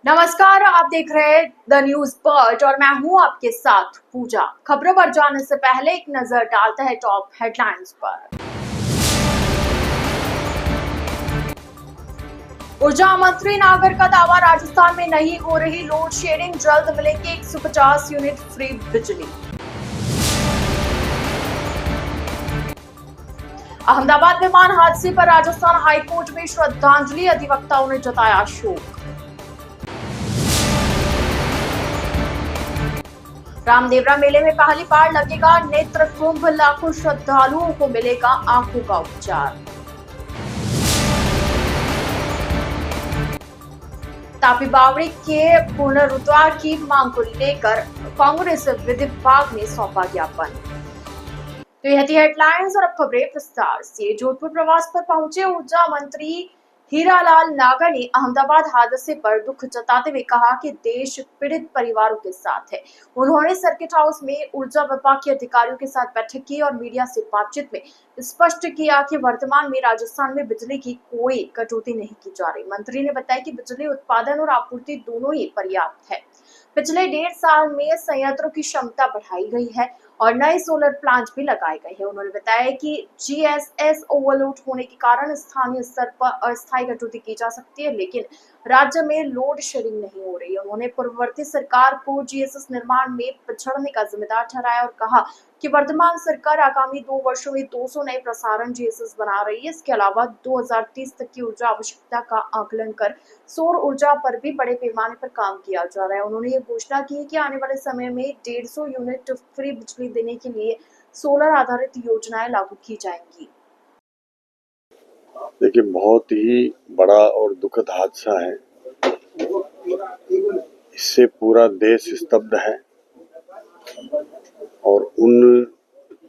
नमस्कार, आप देख रहे हैं द न्यूज पर्ट और मैं हूं आपके साथ पूजा। खबरों पर जाने से पहले एक नजर डालते हैं टॉप हेडलाइंस पर। ऊर्जा मंत्री नागर का दावा, राजस्थान में नहीं हो रही लोड शेडिंग, जल्द मिलेगी 150 यूनिट फ्री बिजली। अहमदाबाद विमान हादसे पर राजस्थान हाईकोर्ट में श्रद्धांजलि, अधिवक्ताओं ने जताया शोक। रामदेवरा मेले में पहली बार लगेगा नेत्र कुंभ, लाखों श्रद्धालुओं को मिलेगा आंखों का उपचार। तापी बावड़ी के पुनरुद्धार की मांग को लेकर कांग्रेस विभाग ने सौंपा ज्ञापन। तो यह थी हेडलाइंस और अब खबरें विस्तार से। जोधपुर प्रवास पर पहुंचे ऊर्जा मंत्री हीरालाल नागर ने अहमदाबाद हादसे पर दुख जताते हुए कहा कि देश पीड़ित परिवारों के साथ है। उन्होंने सर्किट हाउस में ऊर्जा विभाग के अधिकारियों के साथ बैठक की और मीडिया से बातचीत में स्पष्ट किया कि वर्तमान में राजस्थान में बिजली की कोई कटौती नहीं की जा रही। मंत्री ने बताया कि बिजली उत्पादन और आपूर्ति दोनों ही पर्याप्त है। पिछले 1.5 साल में संयंत्रों की क्षमता बढ़ाई गई है और नए सोलर प्लांट भी लगाए गए हैं। उन्होंने बताया कि जीएसएस ओवरलोड होने के कारण स्थानीय स्तर पर अस्थायी कटौती की जा सकती है, लेकिन राज्य में लोड शेडिंग नहीं हो रही है। उन्होंने पूर्ववर्ती सरकार को जीएसएस निर्माण में पिछड़ने का जिम्मेदार ठहराया और कहा कि वर्तमान सरकार आगामी 2 वर्षों में 200 नए प्रसारण जीएसएस बना रही है। इसके अलावा 2030 तक की ऊर्जा आवश्यकता का आकलन कर सौर ऊर्जा पर भी बड़े पैमाने पर काम किया जा रहा है। उन्होंने ये घोषणा की कि आने वाले समय में 150 यूनिट फ्री बिजली देने के लिए सोलर आधारित योजनाएं लागू की जाएंगी। देखिए, बहुत ही बड़ा और दुखद हादसा है। इससे पूरा देश स्तब्ध है और उन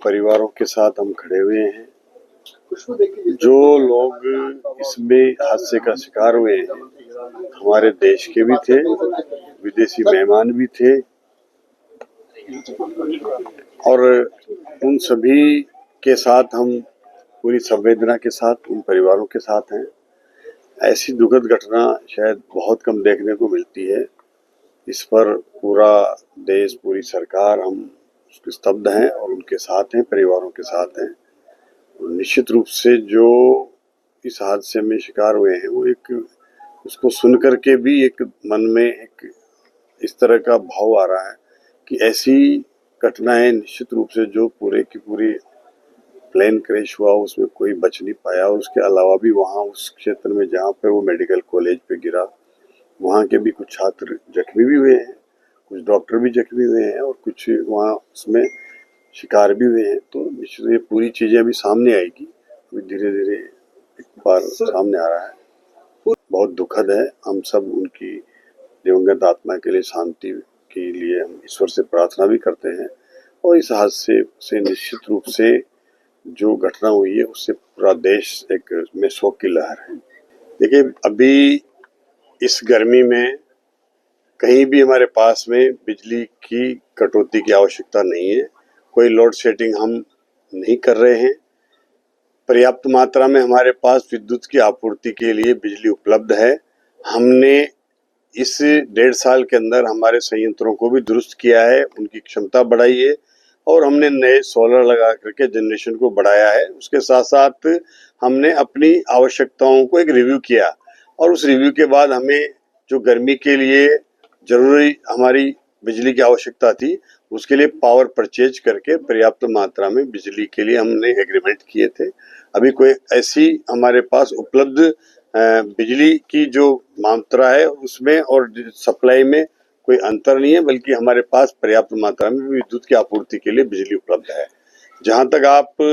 परिवारों के साथ हम खड़े हुए हैं जो लोग इसमें हादसे का शिकार हुए हैं। हमारे देश के भी थे, विदेशी मेहमान भी थे और उन सभी के साथ हम पूरी संवेदना के साथ उन परिवारों के साथ हैं। ऐसी दुखद घटना शायद बहुत कम देखने को मिलती है। इस पर पूरा देश, पूरी सरकार हम स्तब्ध हैं और उनके साथ हैं, परिवारों के साथ हैं। निश्चित रूप से जो इस हादसे में शिकार हुए हैं वो उसको सुन करके भी एक मन में एक इस तरह का भाव आ रहा है कि ऐसी घटनाएं निश्चित रूप से जो पूरे की पूरी प्लेन क्रैश हुआ उसमें कोई बच नहीं पाया और उसके अलावा भी वहाँ उस क्षेत्र में जहाँ पे वो मेडिकल कॉलेज पे गिरा वहाँ के भी कुछ छात्र जख्मी भी हुए हैं, कुछ डॉक्टर भी जख्मी हुए हैं और कुछ वहाँ उसमें शिकार भी हुए हैं। तो निश्चित ये पूरी चीज़ें अभी सामने आएगी, अभी धीरे धीरे एक बार सामने आ रहा है। बहुत दुखद है। हम सब उनकी दिवंगत आत्मा के लिए शांति के लिए हम ईश्वर से प्रार्थना भी करते हैं और इस हादसे से निश्चित रूप से जो घटना हुई है उससे पूरा देश एक में शोक की लहर है। देखिए, अभी इस गर्मी में कहीं भी हमारे पास में बिजली की कटौती की आवश्यकता नहीं है। कोई लोड शेडिंग हम नहीं कर रहे हैं। पर्याप्त मात्रा में हमारे पास विद्युत की आपूर्ति के लिए बिजली उपलब्ध है। हमने इस 1.5 साल के अंदर हमारे संयंत्रों को भी दुरुस्त किया है, उनकी क्षमता बढ़ाई है और हमने नए सोलर लगा करके जनरेशन को बढ़ाया है। उसके साथ साथ हमने अपनी आवश्यकताओं को एक रिव्यू किया और उस रिव्यू के बाद हमें जो गर्मी के लिए जरूरी हमारी बिजली की आवश्यकता थी उसके लिए पावर परचेज करके पर्याप्त मात्रा में बिजली के लिए हमने एग्रीमेंट किए थे। अभी कोई ऐसी हमारे पास उपलब्ध बिजली की जो मात्रा है उसमें और सप्लाई में कोई अंतर नहीं है, बल्कि हमारे पास पर्याप्त मात्रा में विद्युत की आपूर्ति के लिए बिजली उपलब्ध है। जहां तक आप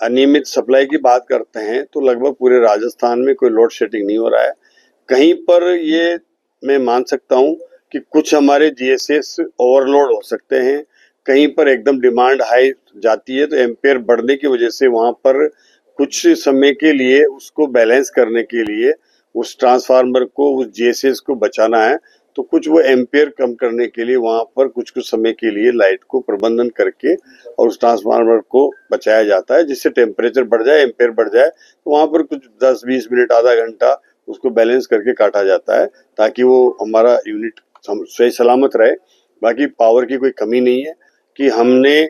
अनियमित सप्लाई की बात करते हैं तो लगभग पूरे राजस्थान में कोई लोड शेडिंग नहीं हो रहा है। कहीं पर ये मैं मान सकता हूं कि कुछ हमारे जीएसएस ओवरलोड हो सकते हैं, कहीं पर एकदम डिमांड हाई जाती है तो एम्पेयर बढ़ने की वजह से वहां पर कुछ समय के लिए उसको बैलेंस करने के लिए उस ट्रांसफार्मर को, उस जीएसएस को बचाना है तो कुछ वो एम्पेयर कम करने के लिए वहां पर कुछ समय के लिए लाइट को प्रबंधन करके और उस ट्रांसफार्मर को बचाया जाता है, जिससे टेम्परेचर बढ़ जाए, एम्पेयर बढ़ जाए तो वहां पर कुछ 10-20 मिनट, आधा घंटा उसको बैलेंस करके काटा जाता है ताकि वो हमारा यूनिट सही सलामत रहे। बाकी पावर की कोई कमी नहीं है कि हमने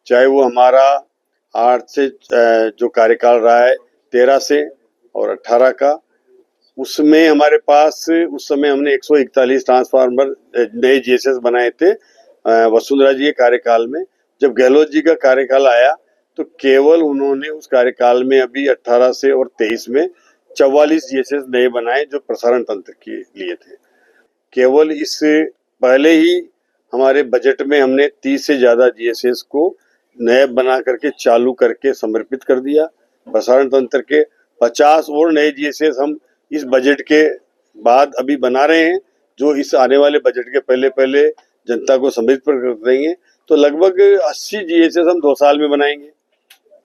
चाहे वो हमारा 8 से जो कार्यकाल रहा है 13 से और 18 का, उसमें हमारे पास उस समय हमने 141 ट्रांसफार्मर नए जीएसएस बनाए थे वसुंधरा जी के कार्यकाल में। जब गहलोत जी का कार्यकाल आया तो केवल उन्होंने उस कार्यकाल में अभी 18 से और 23 में 44 जीएसएस नए बनाए जो प्रसारण तंत्र के लिए थे। केवल इस पहले ही हमारे बजट में हमने 30 से ज्यादा जीएसएस को नए बना करके चालू करके समर्पित कर दिया। प्रसारण तंत्र के 50 और नए जीएसएस हम इस बजट के बाद अभी बना रहे हैं, जो इस आने वाले बजट के पहले जनता को समर्पित कर देंगे। तो लगभग 80 जीएसएस हम 2 साल में बनाएंगे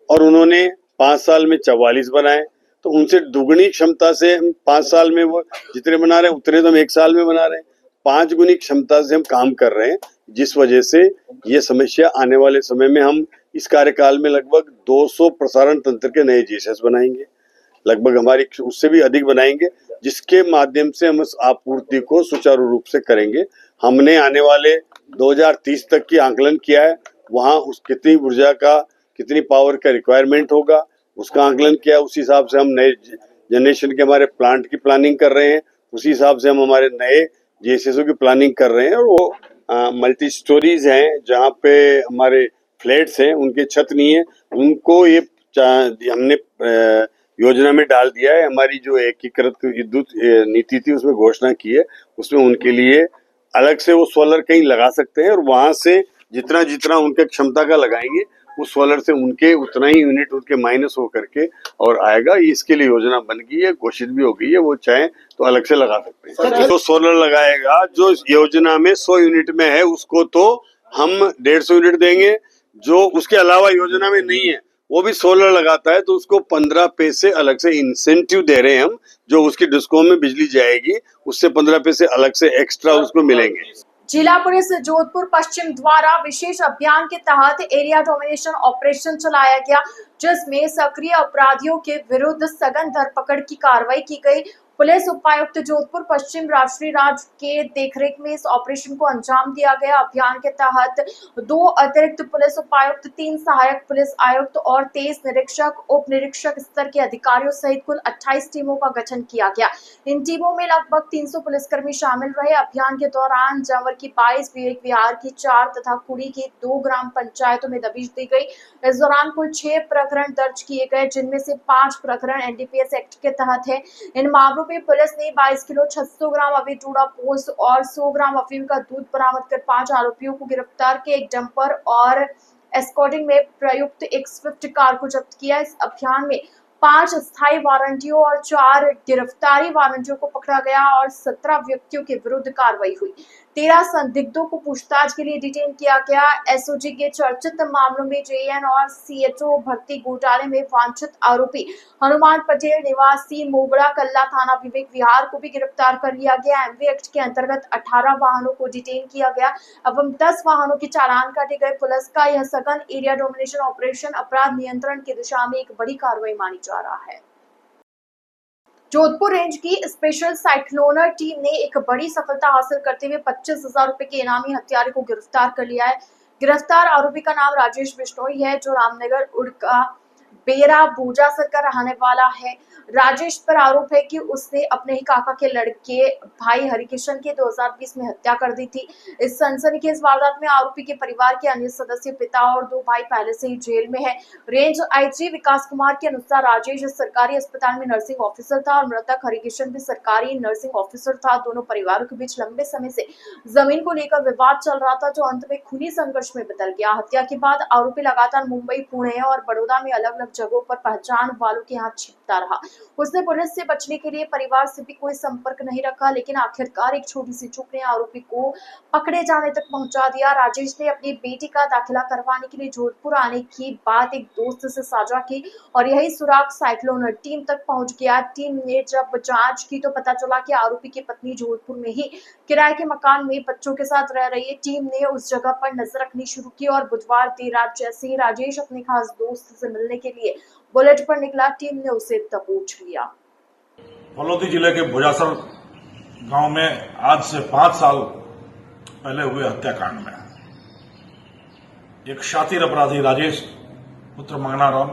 और उन्होंने 5 साल में 44 बनाए, तो उनसे दुगनी क्षमता से हम 5 साल में वो जितने बना रहे हैं उतने तो हम 1 साल में बना रहे हैं। 5 गुनी क्षमता से हम काम कर रहे हैं, जिस वजह से ये समस्या आने वाले समय में हम इस कार्यकाल में लगभग 200 प्रसारण तंत्र के नए जीएसएस बनाएंगे, लगभग हमारी उससे भी अधिक बनाएंगे, जिसके माध्यम से हम इस आपूर्ति को सुचारू रूप से करेंगे। हमने आने वाले 2030 तक की आंकलन किया है, वहां उस कितनी ऊर्जा का कितनी पावर का रिक्वायरमेंट होगा उसका आंकलन किया है। उसी हिसाब से हम नए जनरेशन के हमारे प्लांट की प्लानिंग कर रहे हैं, उसी हिसाब से हम हमारे नए जीएसएसओ की प्लानिंग कर रहे हैं। और वो मल्टी स्टोरीज हैं जहाँ पे हमारे फ्लैट्स हैं, उनके छत नहीं है, उनको ये हमने योजना में डाल दिया है। हमारी जो एकीकृत विद्युत नीति थी उसमें घोषणा की है, उसमें उनके लिए अलग से वो सोलर कहीं लगा सकते हैं और वहां से जितना जितना उनके क्षमता का लगाएंगे उस सोलर से उनके उतना ही यूनिट उनके माइनस हो करके और आएगा। इसके लिए योजना बन गई है, घोषित भी हो गई है, वो चाहे तो अलग से लगा सकते हैं। तो सोलर लगाएगा जो योजना में 100 यूनिट में है उसको तो हम 150 यूनिट देंगे, जो उसके अलावा योजना में नहीं है वो भी सोलर लगाता है तो उसको 15 पैसे अलग से इंसेंटिव दे रहे हैं हम, जो उसकी डिस्कॉम में बिजली जाएगी उससे 15 पैसे अलग से एक्स्ट्रा उसको मिलेंगे। जिला पुलिस जोधपुर पश्चिम द्वारा विशेष अभियान के तहत एरिया डोमिनेशन ऑपरेशन चलाया गया, जिसमें सक्रिय अपराधियों के विरुद्ध सघन धरपकड़ की कार्रवाई की गई। पुलिस उपायुक्त जोधपुर पश्चिम राष्ट्रीय राज के देखरेख में इस ऑपरेशन को अंजाम दिया गया। अभियान के तहत 2 अतिरिक्त पुलिस उपायुक्त, 3 सहायक पुलिस आयुक्त और 23 निरीक्षक उप निरीक्षक स्तर के अधिकारियों सहित कुल 28 टीमों का गठन किया गया। इन टीमों में लगभग 300 पुलिसकर्मी शामिल रहे। अभियान के दौरान जावर की 22, विवेक विहार की 4 तथा कुड़ी की 2 ग्राम पंचायतों में दबिश दी गई। इस दौरान कुल 6 प्रकरण दर्ज किए गए, जिनमें से 5 प्रकरण एनडीपीएस एक्ट के तहत है। इन मामलों में पुलिस ने 22 किलो 600 ग्राम अवैध डोडा पोस्ट और 100 ग्राम अफीम का दूध बरामद कर 5 आरोपियों को गिरफ्तार किया। एक डंपर और एस्कॉर्टिंग में प्रयुक्त एक स्विफ्ट कार को जब्त किया। इस अभियान में 5 स्थायी वारंटियों और 4 गिरफ्तारी वारंटियों को पकड़ा गया और 17 व्यक्तियों के विरुद्ध कार्रवाई हुई। 13 संदिग्धों को पूछताछ के लिए डिटेन किया गया। एसओजी के चर्चित मामलों में जेएन और सीएचओ भर्ती घोटाले में वांछित आरोपी हनुमान पटेल निवासी मोगड़ा कल्ला थाना विवेक विहार को भी गिरफ्तार कर लिया गया। एमवी एक्ट के अंतर्गत 18 वाहनों को डिटेन किया गया एवं 10 वाहनों के चालान काटे गए। पुलिस का यह सघन एरिया डोमिनेशन ऑपरेशन अपराध नियंत्रण की दिशा में एक बड़ी कार्रवाई मानी जा रहा है। जोधपुर रेंज की स्पेशल साइक्लोनर टीम ने एक बड़ी सफलता हासिल करते हुए 25,000 रुपए के इनामी हत्यारे को गिरफ्तार कर लिया है। गिरफ्तार आरोपी का नाम राजेश बिश्नोई है, जो रामनगर उड़का बेरा बूजासर का रहने वाला है। राजेश पर आरोप है कि उसने अपने ही काका के लड़के भाई हरिकिशन की 2020 में हत्या कर दी थी। इस सनसनीखेज वारदात में आरोपी के परिवार के अन्य सदस्य, पिता और 2 भाई पहले से ही जेल में है। रेंज आईजी विकास कुमार के अनुसार राजेश सरकारी अस्पताल में नर्सिंग ऑफिसर था और मृतक हरिकिशन भी सरकारी नर्सिंग ऑफिसर था। दोनों परिवारों के बीच लंबे समय से जमीन को लेकर विवाद चल रहा था, जो अंत में खूनी संघर्ष में बदल गया। हत्या के बाद आरोपी लगातार मुंबई, पुणे और बड़ौदा में अलग अलग जगहों पर पहचान वालों के यहाँ छिपता रहा। उसने पुलिस से बचने के लिए परिवार से भी कोई संपर्क नहीं रखा, लेकिन आखिरकार एक छोटी सी चूक ने आरोपी को पकड़े जाने तक पहुंचा दिया। राजेश ने अपनी बेटी का दाखिला करवाने के लिए जोधपुर आने की बात एक दोस्त से साझा की और यही सुराग साइक्लोनर टीम तक पहुंच गया। टीम ने जब जांच की तो पता चला कि आरोपी की पत्नी जोधपुर में ही किराए के मकान में बच्चों के साथ रह रही है। टीम ने उस जगह पर नजर रखनी शुरू की और बुधवार देर रात जैसे ही राजेश अपने खास दोस्त से मिलने के लिए बुलेट पर निकला, टीम ने उसे दबोच लिया। फलोदी जिले के भोजासर गांव में आज से 5 साल पहले हुए हत्याकांड में एक शातिर अपराधी राजेश पुत्र मंगनाराम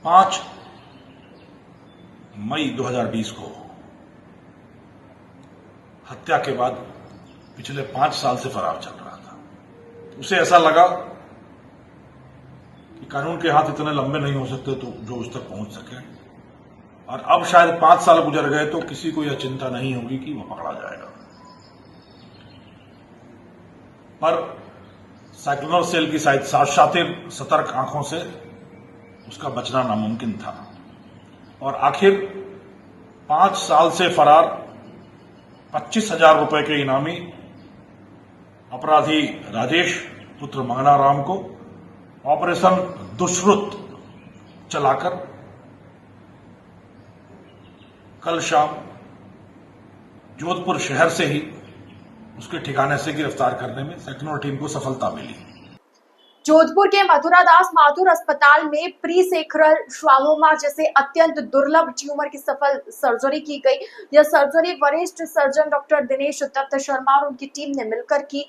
5 मई 2020 को हत्या के बाद पिछले 5 साल से फरार चल रहा था। उसे ऐसा लगा कि कानून के हाथ इतने लंबे नहीं हो सकते तो जो उस तक पहुंच सके, और अब शायद 5 साल गुजर गए तो किसी को यह चिंता नहीं होगी कि वह पकड़ा जाएगा। पर साइक्लोनर सेल की शातिर सतर्क आंखों से उसका बचना नामुमकिन था, और आखिर 5 साल से फरार 25,000 रुपए के इनामी अपराधी राजेश पुत्र मंगनाराम को ऑपरेशन दुष्कृत चलाकर कल शाम जोधपुर शहर से ही उसके ठिकाने से गिरफ्तार करने में सेक्टर टीम को सफलता मिली। जोधपुर के मथुरा दास माथुर अस्पताल में प्री सेक्रल श्वामोमा जैसे अत्यंत दुर्लभ ट्यूमर की सफल सर्जरी की गई। यह सर्जरी वरिष्ठ सर्जन डॉक्टर दिनेश दत्त शर्मा और उनकी टीम ने मिलकर की।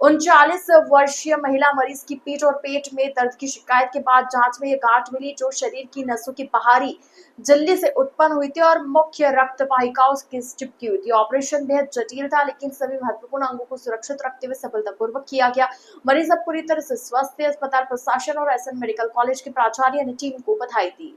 39 वर्षीय महिला मरीज की पीठ और पेट में दर्द की शिकायत के बाद जांच में यह गांठ मिली, जो शरीर की नसों की बाहरी झिल्ली से उत्पन्न हुई थी और मुख्य रक्त वाहिकाओं से चिपकी हुई थी। ऑपरेशन बेहद जटिल था, लेकिन सभी महत्वपूर्ण अंगों को सुरक्षित रखते हुए सफलतापूर्वक किया गया। मरीज अब पूरी तरह से स्वस्थ है। अस्पताल प्रशासन और एसएन मेडिकल कॉलेज के प्राचार्य ने टीम को बधाई दी।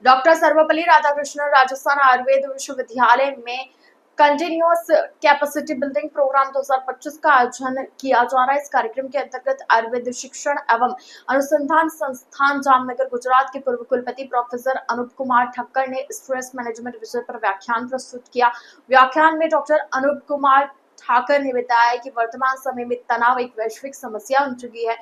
डॉक्टर सर्वपल्ली राधाकृष्णन राजस्थान आयुर्वेद विश्वविद्यालय में कंटिन्यूअस कैपेसिटी बिल्डिंग प्रोग्राम 2025 का आयोजन किया जा रहा है। इस कार्यक्रम के अंतर्गत आयुर्वेद शिक्षण एवं अनुसंधान संस्थान जामनगर गुजरात के पूर्व कुलपति प्रोफेसर अनूप कुमार ठक्कर ने स्ट्रेस मैनेजमेंट विषय पर व्याख्यान प्रस्तुत किया। व्याख्यान में डॉक्टर अनूप कुमार ठाकर ने बताया कि वर्तमान समय में तनाव एक वैश्विक समस्या बन चुकी है।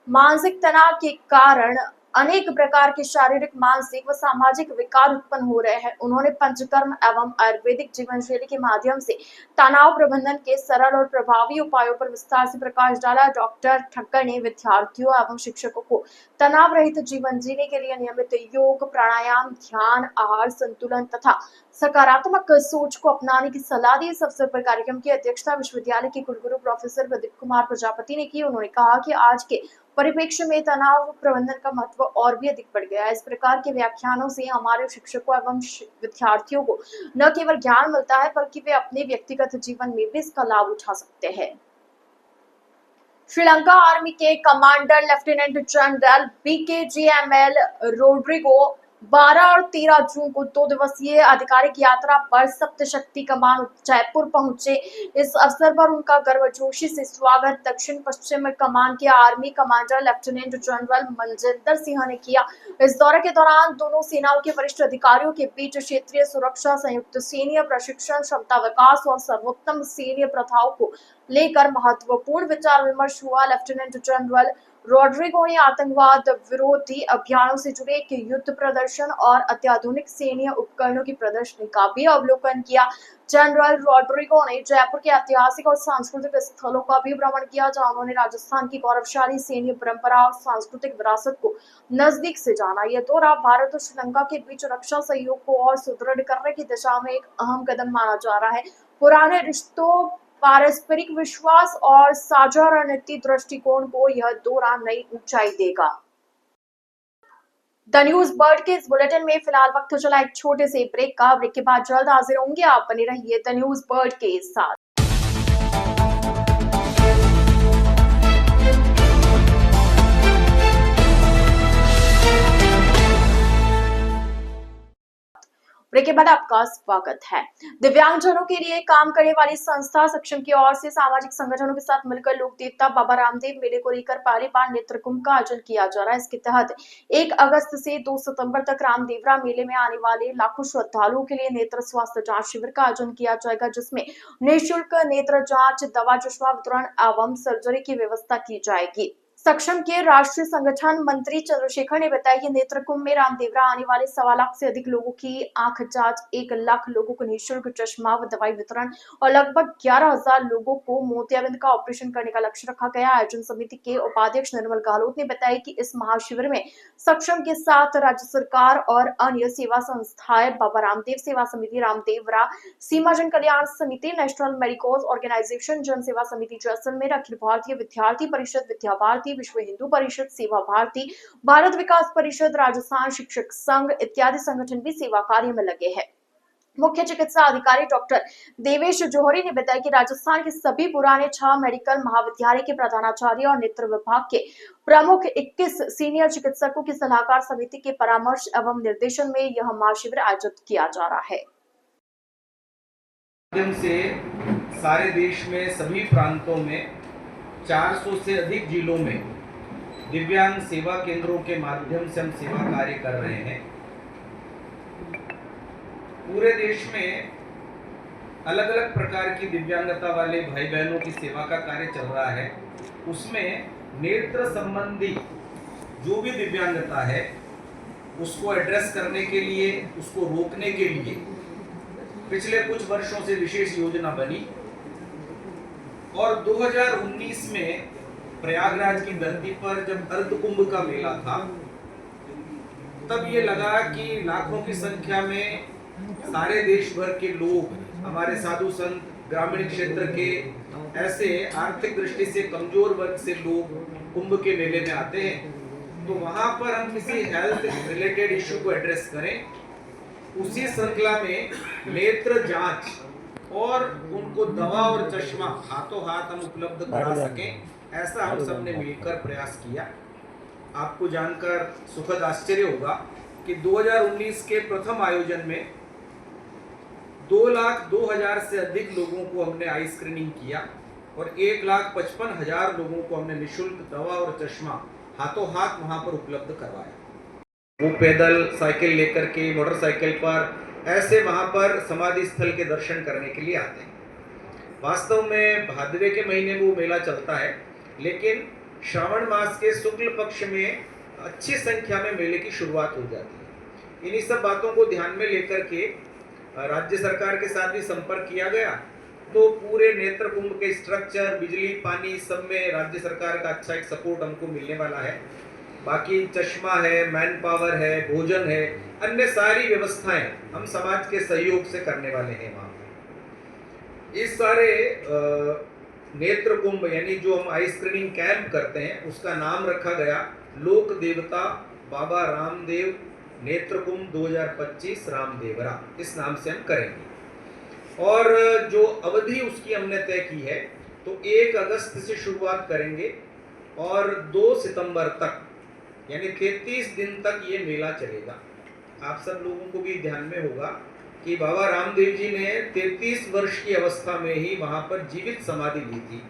मानसिक तनाव के कारण अनेक प्रकार के शारीरिक, मानसिक व सामाजिक विकार उत्पन्न हो रहे हैं। उन्होंने पंचकर्म एवं आयुर्वेदिक जीवन शैली के माध्यम से तनाव प्रबंधन के सरल और प्रभावी उपायों पर विस्तार से प्रकाश डाला। डॉक्टर ठक्कर ने विद्यार्थियों एवं शिक्षकों को तनाव रहित जीवन जीने के लिए नियमित योग, प्राणायाम, ध्यान, आहार संतुलन तथा सकारात्मक सोच को अपनाने की सलाह दी। इस अवसर पर कार्यक्रम की अध्यक्षता विश्वविद्यालय के कुलगुरु प्रोफेसर प्रदीप कुमार प्रजापति ने की। उन्होंने कहा कि आज के परिप्रेक्ष्य में तनाव प्रबंधन का महत्व और भी अधिक बढ़ गया है। इस प्रकार के व्याख्यानों से हमारे शिक्षकों एवं विद्यार्थियों को न केवल ज्ञान मिलता है, बल्कि वे अपने व्यक्तिगत जीवन में भी इसका लाभ उठा सकते हैं। श्रीलंका आर्मी के commander lieutenant general BKGML Rodrigo 12 और 13 जून को 2 दिवसीय आधिकारिक यात्रा पर सप्तशक्ति कमान जयपुर पहुंचे। इस अवसर पर उनका गर्मजोशी से स्वागत दक्षिण पश्चिम कमान के army commander lieutenant general Manjinder Singh ने किया। इस दौरे के दौरान दोनों सेनाओं के वरिष्ठ अधिकारियों के बीच क्षेत्रीय सुरक्षा, संयुक्त सैन्य प्रशिक्षण, क्षमता विकास और सर्वोत्तम सैन्य प्रथाओं को लेकर महत्वपूर्ण विचार विमर्श हुआ। लेफ्टिनेंट जनरल रोड्रिगो ने आतंकवाद विरोधी अभियानों से जुड़े एक युद्ध प्रदर्शन और अत्याधुनिक सैन्य उपकरणों की प्रदर्शनी का भी अवलोकन किया। जनरल रोड्रिगो ने जयपुर के ऐतिहासिक और सांस्कृतिक स्थलों का भी भ्रमण किया, जहां उन्होंने राजस्थान की गौरवशाली सैन्य परंपरा और सांस्कृतिक विरासत को नजदीक से जाना। यह दौरा भारत और श्रीलंका के बीच रक्षा सहयोग को और सुदृढ़ करने की दिशा में एक अहम कदम माना जा रहा है। पुराने रिश्तों, पारस्परिक विश्वास और साझा रणनीति दृष्टिकोण को यह दौरा नई ऊंचाई देगा। द न्यूज बर्ड के इस बुलेटिन में फिलहाल वक्त चला एक छोटे से ब्रेक का। ब्रेक के बाद जल्द हाजिर होंगे। आप बने रहिए द न्यूज बर्ड के साथ। ब्रेक के बाद आपका स्वागत है। दिव्यांगजनों के लिए काम करने वाली संस्था सक्षम की ओर से सामाजिक संगठनों के साथ मिलकर लोक देवता बाबा रामदेव मेले को लेकर पहली बार नेत्र कुंभ का आयोजन किया जा रहा है। इसके तहत 1 अगस्त से 2 सितंबर तक रामदेवरा मेले में आने वाले लाखों श्रद्धालुओं के लिए नेत्र स्वास्थ्य जांच शिविर का आयोजन किया जाएगा, जिसमें निःशुल्क नेत्र जांच, दवा, चश्मा वितरण एवं सर्जरी की व्यवस्था की जाएगी। सक्षम के राष्ट्रीय संगठन मंत्री चंद्रशेखर ने बताया कि नेत्र कुंभ में रामदेवरा आने वाले 1.25 लाख से अधिक लोगों की आंख जांच, 1 लाख लोगों को निःशुल्क चश्मा व दवाई वितरण और लगभग 11,000 लोगों को मोतियाबिंद का ऑपरेशन करने का लक्ष्य रखा गया। आयोजन समिति के उपाध्यक्ष निर्मल गहलोत ने बताया कि इस महाशिविर में सक्षम के साथ राज्य सरकार और अन्य सेवा संस्थाएं, बाबा रामदेव सेवा समिति रामदेवरा, सीमा जन कल्याण समिति, नेशनल मेडिकोज ऑर्गेनाइजेशन, जन सेवा समिति जैसलमेर, अखिल भारतीय विद्यार्थी परिषद, विद्या भारती, विश्व हिंदू परिषद, सेवा भारती, भारत विकास परिषद, राजस्थान शिक्षक संघ इत्यादि संगठन भी सेवा कार्य में लगे हैं। मुख्य चिकित्सा अधिकारी डॉक्टर देवेश जौहरी ने बताया कि राजस्थान के सभी पुराने 6 मेडिकल महाविद्यालय के प्रधानाचार्य और नेत्र विभाग के प्रमुख 21 सीनियर चिकित्सकों की सलाहकार समिति के परामर्श एवं निर्देशन में यह महाशिविर आयोजित किया जा रहा है। माध्यम से सारे देश में सभी प्रांतों में 400 से अधिक जिलों में दिव्यांग सेवा केंद्रों के माध्यम से हम सेवा कार्य कर रहे हैं। पूरे देश में अलग अलग प्रकार की दिव्यांगता वाले भाई बहनों की सेवा का कार्य चल रहा है। उसमें नेत्र संबंधी जो भी दिव्यांगता है उसको एड्रेस करने के लिए, उसको रोकने के लिए पिछले कुछ वर्षों से विशेष योजना बनी और 2019 में प्रयागराज की धरती पर जब अर्धकुंभ का मेला था तब ये लगा कि लाखों की संख्या में सारे देश भर के लोग, हमारे साधु संत, ग्रामीण क्षेत्र के ऐसे आर्थिक दृष्टि से कमजोर वर्ग से लोग कुंभ के मेले में आते हैं, तो वहां पर हम किसी हेल्थ रिलेटेड इश्यू को एड्रेस करें। उसी श्रृंखला में नेत्र जांच और उनको दवा और चश्मा हाथों हाथ हम उपलब्ध करा सकें, ऐसा हम सब ने मिलकर प्रयास किया। आपको जानकर सुखद आश्चर्य होगा कि 2019 के प्रथम आयोजन में 2,02,000 से अधिक लोगों को हमने आई स्क्रीनिंग किया और 1,55,000 लोगों को हमने निःशुल्क दवा और चश्मा हाथों हाथ वहां पर उपलब्ध करवाया। वो पैदल, साइकिल लेकर के, मोटरसाइकिल पर ऐसे वहां पर समाधि स्थल के दर्शन करने के लिए आते हैं। वास्तव में भादवे के महीने में वो मेला चलता है, लेकिन श्रावण मास के शुक्ल पक्ष में अच्छी संख्या में मेले की शुरुआत हो जाती है। इन्हीं सब बातों को ध्यान में लेकर के राज्य सरकार के साथ भी संपर्क किया गया, तो पूरे नेत्र कुंभ के स्ट्रक्चर, बिजली, पानी, सब में राज्य सरकार का अच्छा एक सपोर्ट हमको मिलने वाला है। बाकी चश्मा है, मैन पावर है, भोजन है, अन्य सारी व्यवस्थाएं हम समाज के सहयोग से करने वाले हैं। वहाँ इस सारे नेत्र कुंभ यानी जो हम आई स्क्रीनिंग कैंप करते हैं उसका नाम रखा गया लोक देवता बाबा रामदेव नेत्र कुंभ 2025 रामदेवरा। इस नाम से हम करेंगे और जो अवधि उसकी हमने तय की है तो 1 अगस्त से शुरुआत करेंगे और 2 सितंबर तक यानी 33 दिन तक ये मेला चलेगा। आप सब लोगों को भी ध्यान में होगा कि बाबा रामदेव जी ने 33 वर्ष की अवस्था में ही वहां पर जीवित समाधि ली थी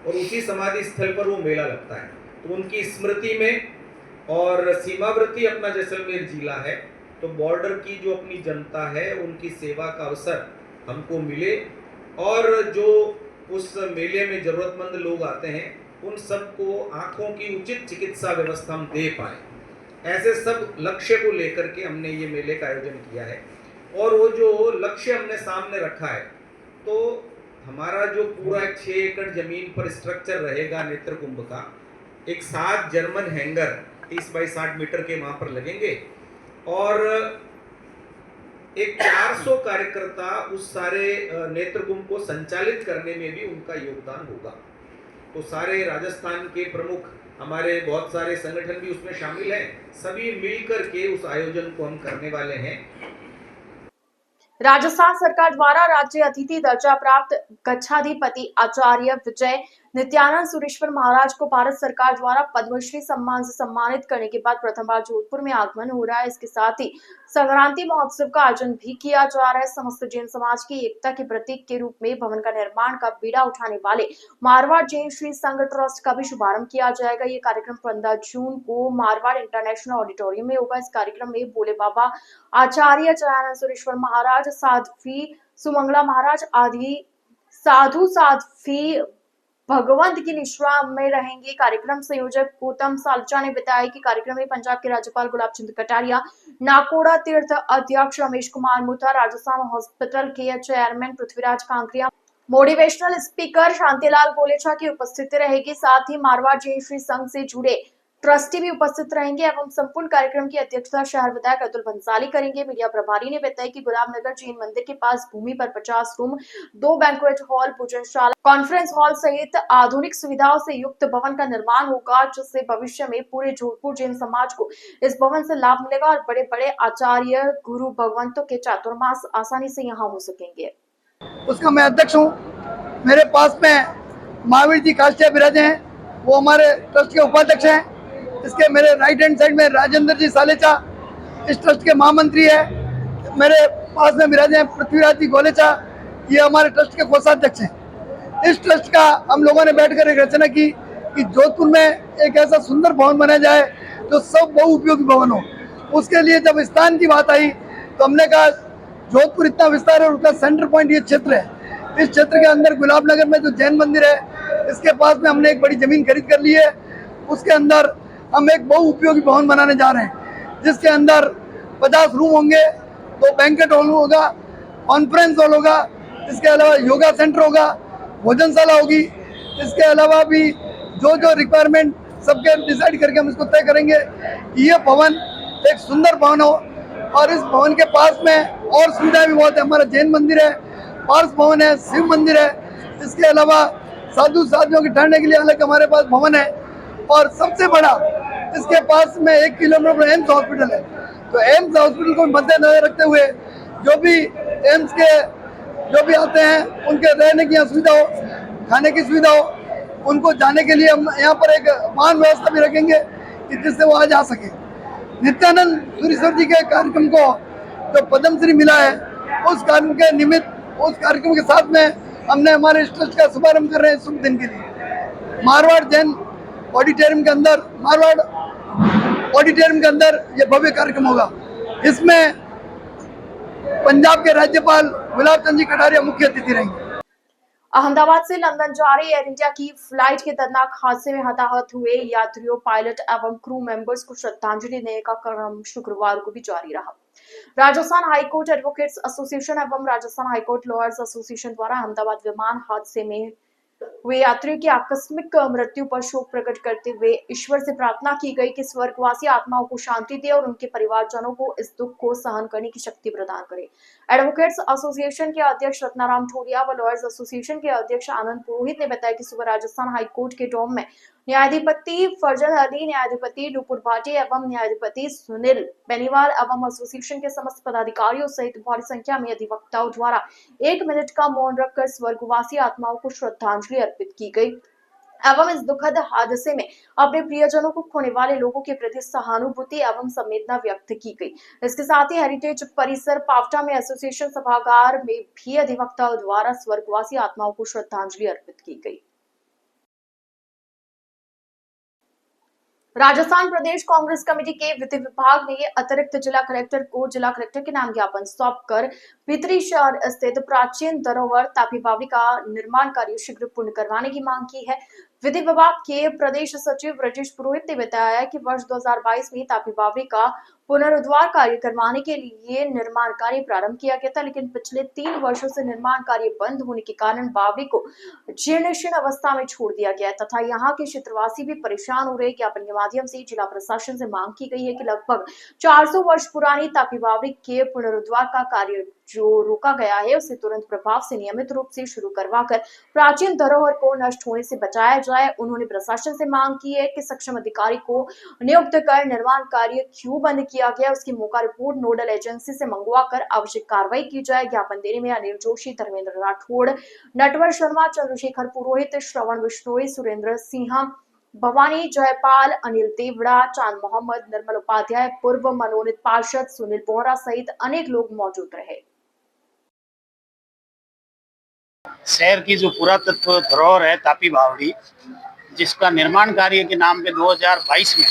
और उसी समाधि स्थल पर वो मेला लगता है। तो उनकी स्मृति में और सीमावर्ती अपना जैसलमेर जिला है, तो बॉर्डर की जो अपनी जनता है उनकी सेवा का अवसर हमको मिले और जो उस मेले में जरूरतमंद लोग आते हैं उन सबको आंखों की उचित चिकित्सा व्यवस्था हम दे पाए। ऐसे सब लक्ष्य को लेकर के हमने ये मेले का आयोजन किया है और वो जो लक्ष्य हमने सामने रखा है तो हमारा जो पूरा 6 एकड़ जमीन पर स्ट्रक्चर रहेगा नेत्र कुंभ का, एक 7 जर्मन हैंगर 30 बाई 60 मीटर के वहां पर लगेंगे और एक 400 कार्यकर्ता उस सारे नेत्र कुंभ को संचालित करने में भी उनका योगदान होगा। तो सारे राजस्थान के प्रमुख हमारे बहुत सारे संगठन भी उसमें शामिल हैं, सभी मिलकर के उस आयोजन को हम करने वाले हैं। राजस्थान सरकार द्वारा राज्य अतिथि दर्जा प्राप्त गच्छाधिपति आचार्य विजय नित्यानंद सुरेश्वर महाराज को भारत सरकार द्वारा पद्मश्री सम्मान से सम्मानित करने के बाद प्रथम बार जोधपुर में आगमन हो रहा है। इसके साथ ही संक्रांति महोत्सव का आयोजन भी किया जा रहा है। समस्त जैन समाज की एकता के प्रतीक के रूप में भवन का निर्माण का बीड़ा उठाने वाले मारवाड़ जैन श्री संघ ट्रस्ट का भी शुभारंभ किया जाएगा। ये कार्यक्रम 15 जून को मारवाड़ इंटरनेशनल ऑडिटोरियम में होगा। इस कार्यक्रम में भोले बाबा आचार्य जयानंद सुरेश्वर महाराज, साध्वी सुमंगला महाराज आदि साधु साध्वी भगवंत की निश्रा में रहेंगे। कार्यक्रम संयोजक गौतम सालचा ने बताया कि कार्यक्रम में पंजाब के राज्यपाल गुलाब चंद कटारिया, नाकोड़ा तीर्थ अध्यक्ष रमेश कुमार मुथा, राजस्थान हॉस्पिटल के chairman Prithviraj Kankaria, motivational speaker Shantilal Golecha की उपस्थिति रहेगी। साथ ही मारवाड़ जैन श्री संघ से जुड़े ट्रस्टी भी उपस्थित रहेंगे एवं संपूर्ण कार्यक्रम की अध्यक्षता शहर विधायक अतुल बंसाली करेंगे। मीडिया प्रभारी ने बताया कि गुलाबनगर जैन मंदिर के पास भूमि पर 50 रूम, 2 बैंक्वेट हॉल, भोजनशाला, कॉन्फ्रेंस हॉल सहित आधुनिक सुविधाओं से युक्त भवन का निर्माण होगा, जिससे भविष्य में पूरे जोधपुर जैन समाज को इस भवन से लाभ मिलेगा और बड़े बड़े आचार्य गुरु भगवंतों के चातुर्मास आसानी से यहाँ हो सकेंगे। उसका मैं अध्यक्ष हूँ। मेरे पास में महावीर जी काष्टिया विराजे हैं, वो हमारे ट्रस्ट के उपाध्यक्ष हैं। इसके मेरे राइट हैंड साइड में राजेंद्र जी सालेचा इस ट्रस्ट के महामंत्री है। मेरे पास में विराजे हैं पृथ्वीराज जी गोलेचा, ये हमारे ट्रस्ट के कोषाध्यक्ष हैं। इस ट्रस्ट का हम लोगों ने बैठकर एक रचना की कि जोधपुर में एक ऐसा सुंदर भवन बनाया जाए जो सब बहुउपयोगी भवन हो। उसके लिए जब स्थान की बात आई तो हमने कहा जोधपुर इतना विस्तार है और उसका सेंटर पॉइंट ये क्षेत्र है। इस क्षेत्र के अंदर गुलाबनगर में जो जैन मंदिर है, इसके पास में हमने एक बड़ी जमीन खरीद कर ली है। उसके अंदर हम एक बहुउपयोगी भवन बनाने जा रहे हैं, जिसके अंदर 50 रूम होंगे, 2 बैंकेट हॉल होगा, कॉन्फ्रेंस हॉल होगा, इसके अलावा योगा सेंटर होगा, भोजनशाला होगी। इसके अलावा भी जो जो रिक्वायरमेंट सबके डिसाइड करके हम इसको तय करेंगे। ये भवन एक सुंदर भवन हो और इस भवन के पास में और सुविधाएं भी बहुत है। हमारा जैन मंदिर है, पार्स भवन है, शिव मंदिर है। इसके अलावा साधु साधियों के ठहरने के लिए अलग हमारे पास भवन है और सबसे बड़ा इसके पास में 1 किलोमीटर पर एम्स हॉस्पिटल है। तो एम्स हॉस्पिटल को मद्देनजर रखते हुए जो भी एम्स के जो भी आते हैं उनके रहने की सुविधा हो, खाने की सुविधा हो, उनको जाने के लिए हम यहाँ पर एक वाहन व्यवस्था भी रखेंगे कि जिससे वो आ जा सके। नित्यानंद सूरीश्वर जी के कार्यक्रम को जो पद्मश्री मिला है, उस कार्यक्रम के निमित्त उस कार्यक्रम के साथ में हमने हमारे ट्रस्ट का शुभारंभ कर रहे हैं शुभ दिन के लिए। मारवाड़ जैन ऑडिटोरियम के अंदर ये भव्य कार्यक्रम होगा। इसमें पंजाब के राज्यपाल गुलाब चंद जी कटारिया मुख्य अतिथि रहेंगे। अहमदाबाद से लंदन जा रही एयर इंडिया की फ्लाइट के दर्दनाक हादसे में हताहत हुए यात्रियों, पायलट एवं क्रू मेंबर्स को श्रद्धांजलि देने का क्रम शुक्रवार को भी जारी रहा। राजस्थान हाईकोर्ट एडवोकेट्स एसोसिएशन एवं राजस्थान हाईकोर्ट लॉयर्स एसोसिएशन द्वारा अहमदाबाद विमान हादसे में हुए यात्रियों की आकस्मिक मृत्यु पर शोक प्रकट करते हुए ईश्वर से प्रार्थना की गई कि स्वर्गवासी आत्माओं को शांति दे और उनके परिवारजनों को इस दुख को सहन करने की शक्ति प्रदान करे। एडवोकेट्स एसोसिएशन के अध्यक्ष रत्नाराम ठोडिया व लॉयर्स एसोसिएशन के अध्यक्ष आनंद पुरोहित ने बताया कि सुबह राजस्थान हाईकोर्ट के डोम में न्यायाधिपति फरजन अली, न्यायाधिपति नुपुर भाटी एवं न्यायाधिपति सुनील बेनीवाल एवं एसोसिएशन के समस्त पदाधिकारियों सहित भारी संख्या में अधिवक्ताओं द्वारा 1 मिनट का मौन रखकर स्वर्गवासी आत्माओं को श्रद्धांजलि अर्पित की गई एवं इस दुखद हादसे में अपने प्रियजनों को खोने वाले लोगों के प्रति सहानुभूति एवं संवेदना व्यक्त की गई। इसके साथ ही हेरिटेज परिसर पावटा में एसोसिएशन सभागार में भी अधिवक्ताओं द्वारा स्वर्गवासी आत्माओं को श्रद्धांजलि अर्पित की गई। राजस्थान प्रदेश कांग्रेस कमेटी के विधि विभाग ने अतिरिक्त जिला कलेक्टर को जिला कलेक्टर के नाम ज्ञापन सौंपकर पितरी शहर स्थित प्राचीन धरोहर तापी बावड़ी का निर्माण कार्य शीघ्र पूर्ण करवाने की मांग की है। विधि विभाग के प्रदेश सचिव ब्रजेश पुरोहित ने बताया कि वर्ष 2022 में तापी बावड़ी का पुनरुद्धार कार्य करवाने के लिए निर्माण कार्य प्रारंभ किया गया था, लेकिन पिछले 3 वर्षों से निर्माण कार्य बंद होने के कारण बावड़ी को जीर्ण अवस्था में छोड़ दिया गया तथा यहाँ के क्षेत्रवासी भी परेशान हो रहे। ज्ञापन के माध्यम से जिला प्रशासन से मांग की गई है कि लगभग 400 वर्ष पुरानी तापी बावड़ी के पुनरुद्धार का कार्य जो रोका गया है उसे तुरंत प्रभाव से नियमित रूप से शुरू करवाकर प्राचीन धरोहर को नष्ट होने से बचाया जाए। उन्होंने प्रशासन से मांग की है कि सक्षम अधिकारी को नियुक्त कर निर्माण कार्य क्यों बंद किया गया उसकी मौका रिपोर्ट नोडल एजेंसी से मंगवाकर आवश्यक कार्रवाई की जाए। ज्ञापन देने में अनिल जोशी, धर्मेंद्र राठौड़, नटवर शर्मा, चंद्रशेखर पुरोहित, श्रवण बिश्नोई, सुरेंद्र सिंह, भवानी जयपाल, अनिल देवड़ा, चांद मोहम्मद, निर्मल उपाध्याय, पूर्व मनोनीत पार्षद सुनील बोहरा सहित अनेक लोग मौजूद रहे। शहर की जो पुरातत्व धरोहर है तापी बावड़ी, जिसका निर्माण कार्य के नाम पे 2022 में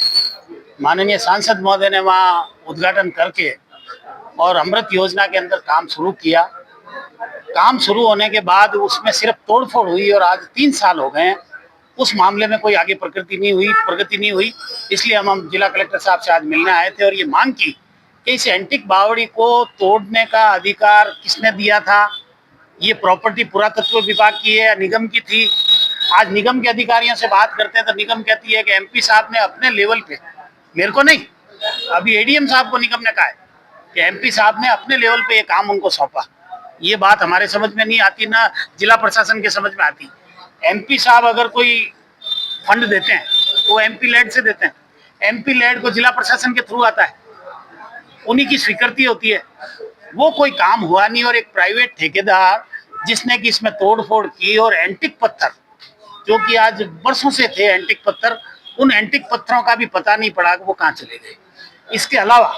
माननीय सांसद महोदय ने वहाँ उद्घाटन करके और अमृत योजना के अंदर काम शुरू किया। काम शुरू होने के बाद उसमें सिर्फ तोड़फोड़ हुई और आज 3 साल हो गए हैं उस मामले में कोई आगे प्रगति नहीं हुई। इसलिए हम जिला कलेक्टर साहब से आज मिलने आए थे और ये मांग की कि इस एंटिक बावड़ी को तोड़ने का अधिकार किसने दिया था, ये प्रॉपर्टी पुरातत्व विभाग की है या निगम की थी। आज निगम के अधिकारियों से बात करते हैं तो निगम कहती है कि एमपी साहब ने अपने लेवल पे, मेरे को नहीं, अभी एडीएम साहब को निगम ने कहा है कि एमपी साहब ने अपने लेवल पे ये काम उनको सौंपा। ये बात हमारे समझ में नहीं आती, ना जिला प्रशासन के समझ में आती। एमपी साहब अगर कोई फंड देते हैं तो वो एमपी लेड से देते हैं, एमपी लेड को जिला प्रशासन के थ्रू आता है, उन्हीं की स्वीकृति होती है। वो कोई काम हुआ नहीं और एक प्राइवेट ठेकेदार जिसने कि इसमें तोड़फोड़ की और एंटिक पत्थर जो कि आज बरसों से थे एंटिक पत्थर, उन एंटिक पत्थरों का भी पता नहीं पड़ा कि वो कहाँ चले गए। इसके अलावा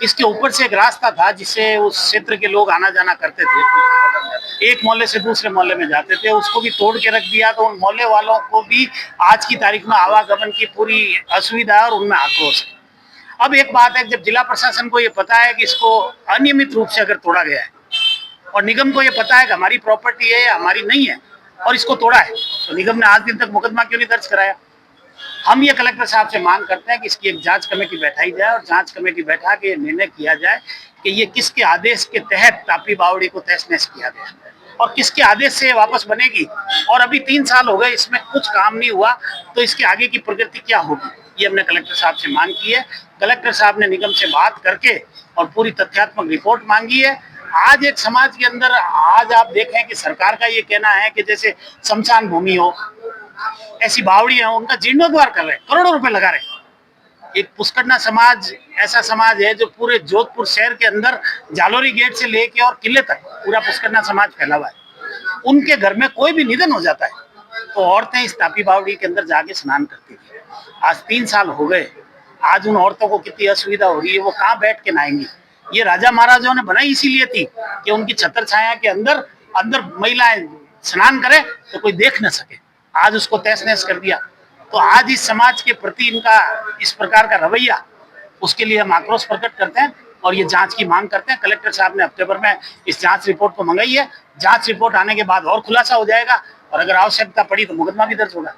इसके ऊपर से एक रास्ता था जिससे उस क्षेत्र के लोग आना जाना करते थे, एक मोहल्ले से दूसरे मोहल्ले में जाते थे, उसको भी तोड़ के रख दिया। तो उन मोहल्ले वालों को भी आज की तारीख में आवागमन की पूरी असुविधा और उनमें आक्रोश है। अब एक बात है, जब जिला प्रशासन को ये पता है कि इसको अनियमित रूप से अगर तोड़ा गया है और निगम को ये पता है कि हमारी प्रॉपर्टी है या हमारी नहीं है और इसको तोड़ा है, तो निगम ने आज दिन तक मुकदमा क्यों नहीं दर्ज कराया? हम ये कलेक्टर साहब से मांग करते हैं कि इसकी एक जांच कमेटी बैठाई जाए और जांच कमेटी बैठा के निर्णय किया जाए कि ये किसके आदेश के तहत तापी बावड़ी को तहस-नहस किया गया और किसके आदेश से वापस बनेगी। और अभी 3 साल हो गए, इसमें कुछ काम नहीं हुआ, तो इसके आगे की प्रगति क्या होगी, ये हमने कलेक्टर साहब से मांग की है। कलेक्टर साहब ने निगम से बात करके और पूरी तथ्यात्मक रिपोर्ट मांगी है। आज एक समाज के अंदर आज आप देखें कि सरकार का ये कहना है कि जैसे शमशान भूमि हो, ऐसी बावड़ियां हो, उनका जीर्णोद्धार कर रहे हैं, करोड़ों रुपए लगा रहे हैं। एक पुष्करना समाज ऐसा समाज है जो पूरे जोधपुर शहर के अंदर जालोरी गेट से लेके और किले तक पूरा पुष्करना समाज फैला हुआ है। उनके घर में कोई भी निधन हो जाता है तो औरतें इस तापी बावड़ी के अंदर जाके स्नान करती थी। आज 3 साल हो गए, आज उन औरतों को कितनी असुविधा हो रही है, वो कहाँ बैठ के नहाएंगी। ये राजा महाराजाओं ने बनाई इसीलिए थी कि उनकी छत्र छाया के अंदर महिलाएं स्नान करें तो कोई देख न सके। आज उसको तहस-नहस कर दिया। तो आज इस समाज के प्रति इनका इस प्रकार का रवैया, उसके लिए हम आक्रोश प्रकट करते हैं और ये जांच की मांग करते हैं। कलेक्टर साहब ने हफ्ते भर में इस जांच रिपोर्ट को मंगाई है। जांच रिपोर्ट आने के बाद और खुलासा हो जाएगा और अगर आवश्यकता पड़ी तो मुकदमा भी दर्ज होगा।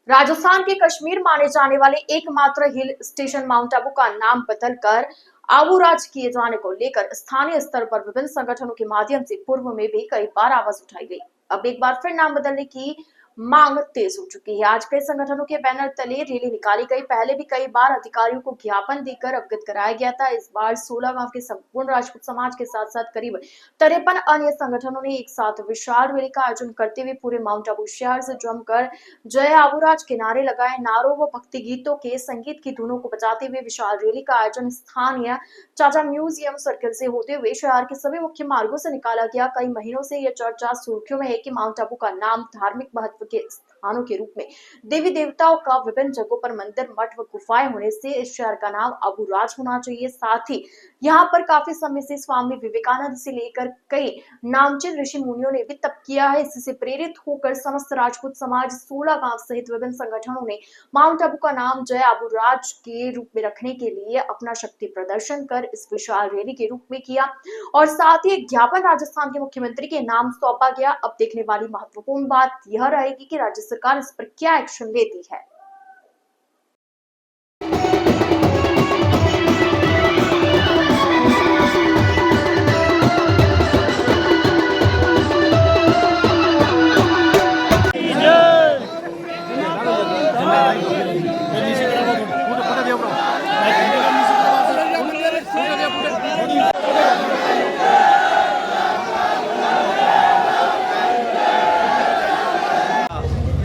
राजस्थान के कश्मीर माने जाने वाले एकमात्र हिल स्टेशन माउंट आबू का नाम बदलकर आबूराज किए जाने को लेकर स्थानीय स्तर पर विभिन्न संगठनों के माध्यम से पूर्व में भी कई बार आवाज उठाई गई। अब एक बार फिर नाम बदलने की मांग तेज हो चुकी है। आज कई संगठनों के बैनर तले रैली निकाली गई। पहले भी कई बार अधिकारियों को ज्ञापन देकर अवगत कराया गया था। इस बार 16 गांव के संपूर्ण राजपूत समाज के साथ साथ करीब 53 अन्य संगठनों ने एक साथ विशाल रैली का आयोजन करते हुए पूरे माउंट आबू शहर से जमकर जय आबूराज के नारे लगाए। नारों व भक्ति गीतों के संगीत की धुनों को बजाते हुए विशाल रैली का आयोजन स्थानीय चाचा म्यूजियम सर्किल से होते हुए शहर के सभी मुख्य मार्गों से निकाला गया। कई महीनों से यह चर्चा सुर्खियों में है कि माउंट आबू का नाम धार्मिक महत्व के स्थानों के रूप में देवी देवताओं का विभिन्न जगहों पर मंदिर, मठ व गुफाएं होने से इस शहर का नाम आबूराज होना चाहिए। साथ ही यहाँ पर काफी समय से स्वामी विवेकानंद से लेकर कई नामचीन ऋषि मुनियों ने भी तप किया है। इससे प्रेरित होकर समस्त राजपूत समाज 16 गांव सहित विभिन्न संगठनों ने माउंट आबू का नाम जय आबूराज के रूप में रखने के लिए अपना शक्ति प्रदर्शन कर इस विशाल रैली के रूप में किया और साथ ही एक ज्ञापन राजस्थान के मुख्यमंत्री के नाम सौंपा गया। अब देखने वाली महत्वपूर्ण बात यह रहेगी कि राज्य सरकार इस पर क्या एक्शन लेती है।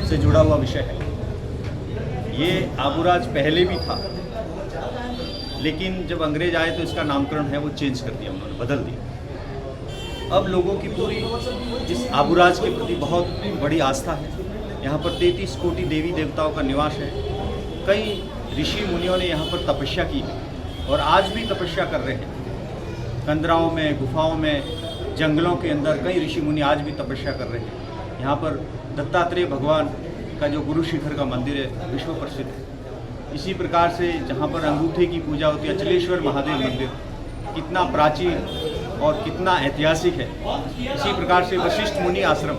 से जुड़ा हुआ विषय है। ये आबूराज पहले भी था, लेकिन जब अंग्रेज आए तो इसका नामकरण है वो चेंज कर दिया, उन्होंने बदल दिया। अब लोगों की पूरी इस आबूराज के प्रति बहुत बड़ी आस्था है। यहाँ पर 33 कोटि देवी देवताओं का निवास है। कई ऋषि मुनियों ने यहाँ पर तपस्या की है और आज भी तपस्या कर रहे हैं। कंदराओं में, गुफाओं में, जंगलों के अंदर कई ऋषि मुनि आज भी तपस्या कर रहे हैं। यहाँ पर दत्तात्रेय भगवान का जो गुरु शिखर का मंदिर है विश्व प्रसिद्ध है। इसी प्रकार से जहाँ पर अंगूठे की पूजा होती है, अचलेश्वर महादेव मंदिर कितना प्राचीन और कितना ऐतिहासिक है। इसी प्रकार से वशिष्ठ मुनि आश्रम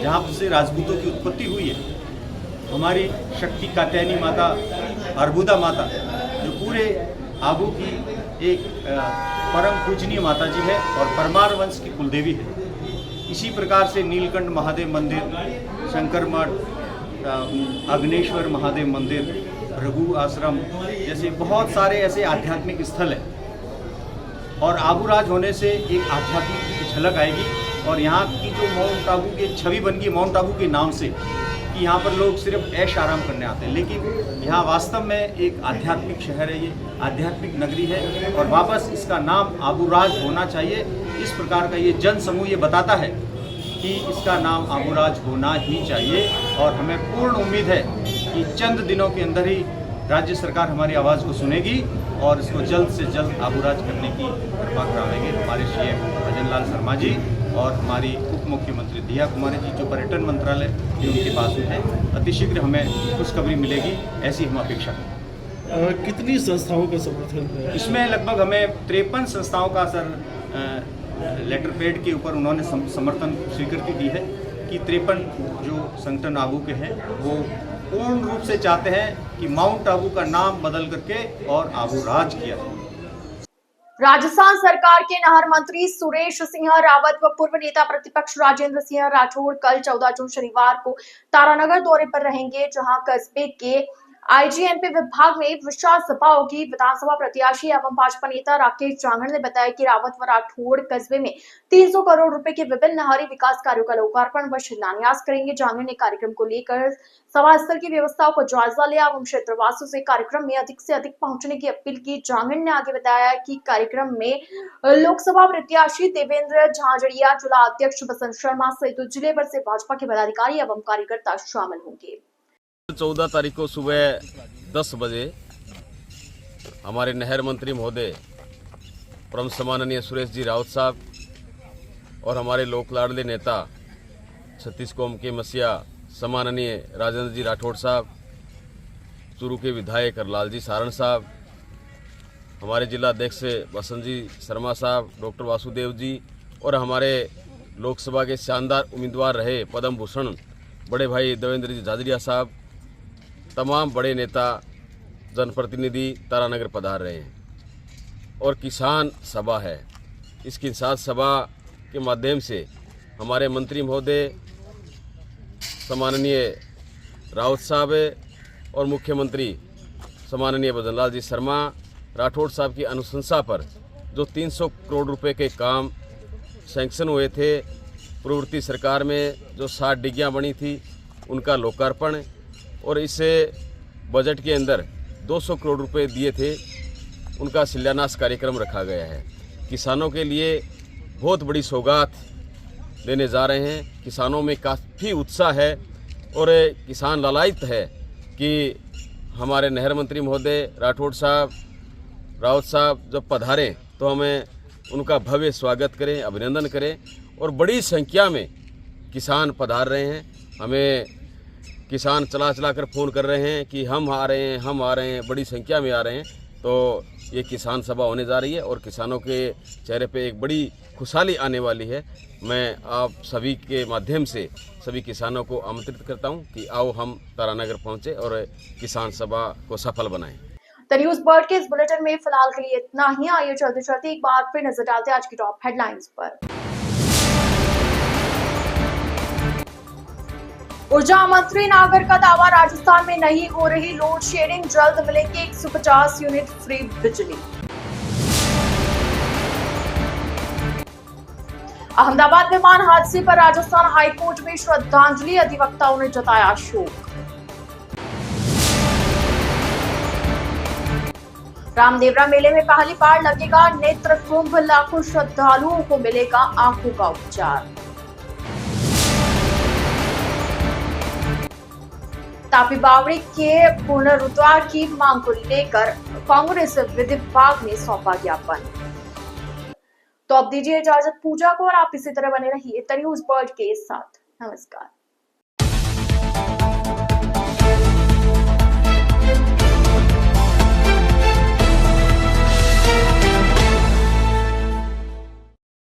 जहाँ से राजपूतों की उत्पत्ति हुई है हमारी शक्ति कात्यायनी माता, अर्बुदा माता, जो पूरे आबू की एक परम पूजनीय माता जी है और परमार वंश की कुलदेवी है। इसी प्रकार से नीलकंठ महादेव मंदिर, शंकर मठ, अग्नेश्वर महादेव मंदिर, भृगु आश्रम जैसे बहुत सारे ऐसे आध्यात्मिक स्थल हैं और आबूराज होने से एक आध्यात्मिक की झलक आएगी। और यहाँ की जो माउंट आबू की एक छवि बन गई माउंट आबू के नाम से कि यहाँ पर लोग सिर्फ ऐश आराम करने आते हैं, लेकिन यहाँ वास्तव में एक आध्यात्मिक शहर है, ये आध्यात्मिक नगरी है और वापस इसका नाम आबूराज होना चाहिए। इस प्रकार का ये जन समूह ये बताता है कि इसका नाम आबूराज होना ही चाहिए और हमें पूर्ण उम्मीद है कि चंद दिनों के अंदर ही राज्य सरकार हमारी आवाज़ को सुनेगी और इसको जल्द से जल्द आबूराज करने की कृपा कराएंगे। हमारे सीएम भजन लाल शर्मा जी और हमारी उप मुख्यमंत्री दिया कुमारी जी, जो पर्यटन मंत्रालय भी उनके पास में है, अतिशीघ्र हमें खुशखबरी मिलेगी, ऐसी हम अपेक्षा करें। कितनी संस्थाओं का समर्थन है इसमें? लगभग हमें 53 संस्थाओं का लेटर पैड के ऊपर उन्होंने समर्थन स्वीकृति दी है कि 53 जो संगठन आबू के हैं वो पूर्ण रूप से चाहते हैं कि माउंट आबू का नाम बदल करके और आबूराज किया जाए। राजस्थान सरकार के नहर मंत्री सुरेश सिंह रावत व पूर्व नेता प्रतिपक्ष राजेंद्र सिंह राठौड़ कल 14 जून शनिवार को तारानगर दौरे पर रहेंगे, जहां कस्बे के आईजीएमपी विभाग में विशाल सभा होगी। विधानसभा प्रत्याशी एवं भाजपा नेता राकेश जांगड़ ने बताया कि रावत व राठौड़ कस्बे में 300 करोड़ रुपए के विभिन्न नहरी विकास कार्यों का लोकार्पण व शिलान्यास करेंगे। जांगड़ ने कार्यक्रम को लेकर सभा स्थल की व्यवस्थाओं को जायजा लिया एवं क्षेत्रवासियों से कार्यक्रम में अधिक से अधिक पहुंचने की अपील की। जांगड़ ने आगे बताया कि कार्यक्रम में लोकसभा प्रत्याशी देवेंद्र झांझड़िया, जिला अध्यक्ष बसंत शर्मा सहित जिले भर से भाजपा के पदाधिकारी एवं कार्यकर्ता शामिल होंगे। 14 तारीख को सुबह 10 बजे हमारे नहर मंत्री महोदय परम सम्माननीय सुरेश जी रावत साहब और हमारे लोक लाडले नेता छत्तीस कौम के मसीहा सम्माननीय राजेंद्र जी राठौड़ साहब, चूरू के विधायक हरलाल जी सारण साहब, हमारे जिला अध्यक्ष बसंत जी शर्मा साहब, डॉक्टर वासुदेव जी और हमारे लोकसभा के शानदार उम्मीदवार रहे पद्म भूषण बड़े भाई देवेंद्र जी झाझड़िया साहब, तमाम बड़े नेता जनप्रतिनिधि तारानगर पधार रहे हैं और किसान सभा है। इस किसान सभा के माध्यम से हमारे मंत्री महोदय सम्माननीय रावत साहब और मुख्यमंत्री सम्माननीय भजन लाल जी शर्मा राठौड़ साहब की अनुशंसा पर जो 300 करोड़ रुपए के काम सैंक्शन हुए थे, पूर्ववर्ती सरकार में जो 60 डिग्गियाँ बनी थी उनका लोकार्पण और इस बजट के अंदर 200 करोड़ रुपए दिए थे, उनका शिलान्यास कार्यक्रम रखा गया है। किसानों के लिए बहुत बड़ी सौगात देने जा रहे हैं। किसानों में काफ़ी उत्साह है और किसान लालायित है कि हमारे नहर मंत्री महोदय राठौड़ साहब, रावत साहब जब पधारें तो हमें उनका भव्य स्वागत करें, अभिनंदन करें और बड़ी संख्या में किसान पधार रहे हैं। हमें किसान चला कर फ़ोन कर रहे हैं कि हम आ रहे हैं, हम आ रहे हैं, बड़ी संख्या में आ रहे हैं। तो ये किसान सभा होने जा रही है और किसानों के चेहरे पे एक बड़ी खुशहाली आने वाली है। मैं आप सभी के माध्यम से सभी किसानों को आमंत्रित करता हूं कि आओ हम तारानगर पहुंचे और किसान सभा को सफल बनाएं। द न्यूज़ बर्ड के इस बुलेटिन में फिलहाल के लिए इतना ही। आइए चलते चलते एक बार फिर नजर डालते हैं आज की टॉप हेडलाइंस पर। ऊर्जा मंत्री नागर का दावा, राजस्थान में नहीं हो रही लोड शेडिंग, जल्द मिलेंगे 150 यूनिट फ्री बिजली। अहमदाबाद विमान हादसे पर राजस्थान हाईकोर्ट में श्रद्धांजलि, अधिवक्ताओं ने जताया शोक। रामदेवरा मेले में पहली बार लगेगा नेत्र कुंभ, लाखों श्रद्धालुओं को मिलेगा आंखों का उपचार। तापी बावड़ी के पुनरुद्धार की मांग को लेकर कांग्रेस विभाग ने सौंपा ज्ञापन। तो अब दीजिए इजाजत पूजा को और आप इसी तरह बने रहिए द न्यूज़ बर्ड के साथ। नमस्कार।